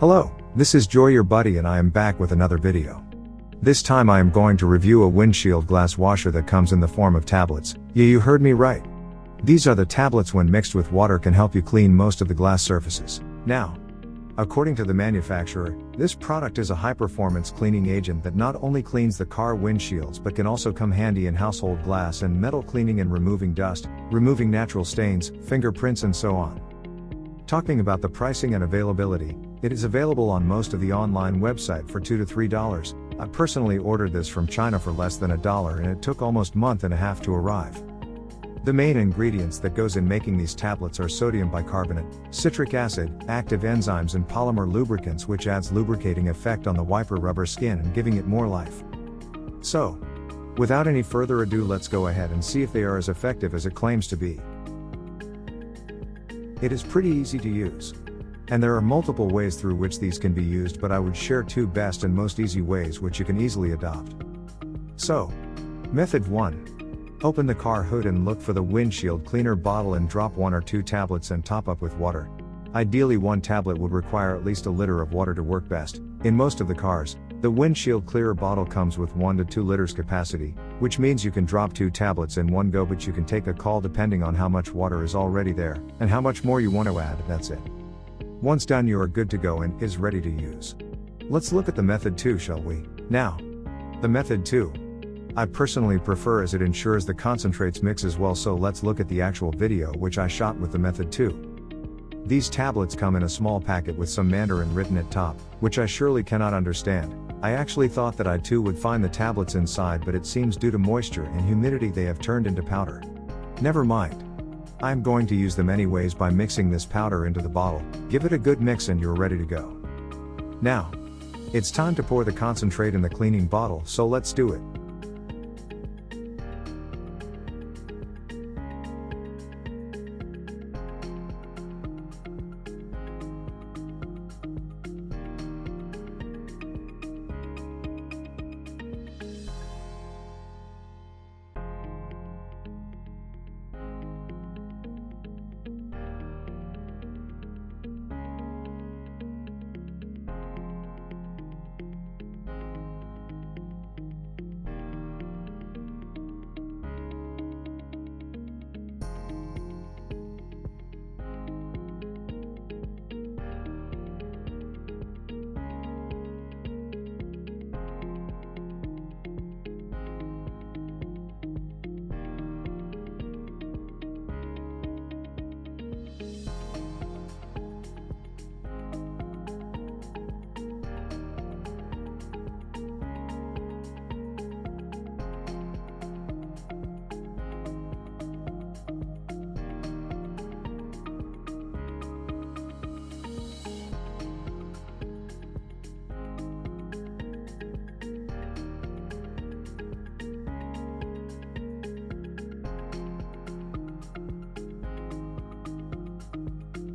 Hello, this is Joy your buddy and I am back with another video. This time I am going to review a windshield glass washer that comes in the form of tablets. Yeah, you heard me right. These are the tablets when mixed with water can help you clean most of the glass surfaces. Now, according to the manufacturer, this product is a high-performance cleaning agent that not only cleans the car windshields but can also come handy in household glass and metal cleaning and removing dust, removing natural stains, fingerprints and so on. Talking about the pricing and availability, it is available on most of the online website for $2 to $3. I personally ordered this from China for less than $1 and it took almost a month and a half to arrive. The main ingredients that goes in making these tablets are sodium bicarbonate, citric acid, active enzymes and polymer lubricants which adds lubricating effect on the wiper rubber skin and giving it more life. So, without any further ado, let's go ahead and see if they are as effective as it claims to be. It is pretty easy to use. And there are multiple ways through which these can be used, but I would share two best and most easy ways which you can easily adopt. So, Method 1. Open the car hood and look for the windshield cleaner bottle and drop 1 or 2 tablets and top up with water. Ideally, 1 tablet would require at least a liter of water to work best. In most of the cars, the windshield clearer bottle comes with 1 to 2 liters capacity, which means you can drop 2 tablets in one go, but you can take a call depending on how much water is already there, and how much more you want to add. That's it. Once done, you are good to go and is ready to use. Let's look at the Method 2, shall we? Now, the Method 2. I personally prefer as it ensures the concentrates mix as well, so let's look at the actual video which I shot with the Method 2. These tablets come in a small packet with some Mandarin written at top, which I surely cannot understand. I actually thought that I too would find the tablets inside, but it seems due to moisture and humidity they have turned into powder. Never mind. I am going to use them anyways by mixing this powder into the bottle. Give it a good mix and you're ready to go. Now, it's time to pour the concentrate in the cleaning bottle, so let's do it.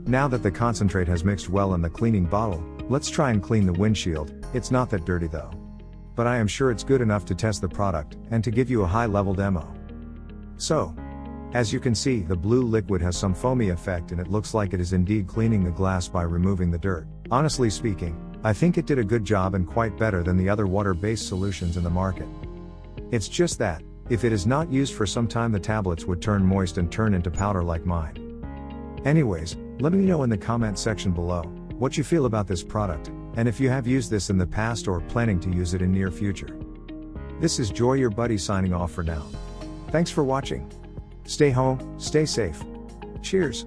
Now that the concentrate has mixed well in the cleaning bottle, let's try and clean the windshield. It's not that dirty though. But I am sure it's good enough to test the product, and to give you a high-level demo. So, as you can see, the blue liquid has some foamy effect and it looks like it is indeed cleaning the glass by removing the dirt. Honestly speaking, I think it did a good job and quite better than the other water-based solutions in the market. It's just that, if it is not used for some time, the tablets would turn moist and turn into powder like mine. Anyways, let me know in the comment section below what you feel about this product, and if you have used this in the past or planning to use it in near future. This is Joy your buddy signing off for now. Thanks for watching. Stay home, stay safe. Cheers.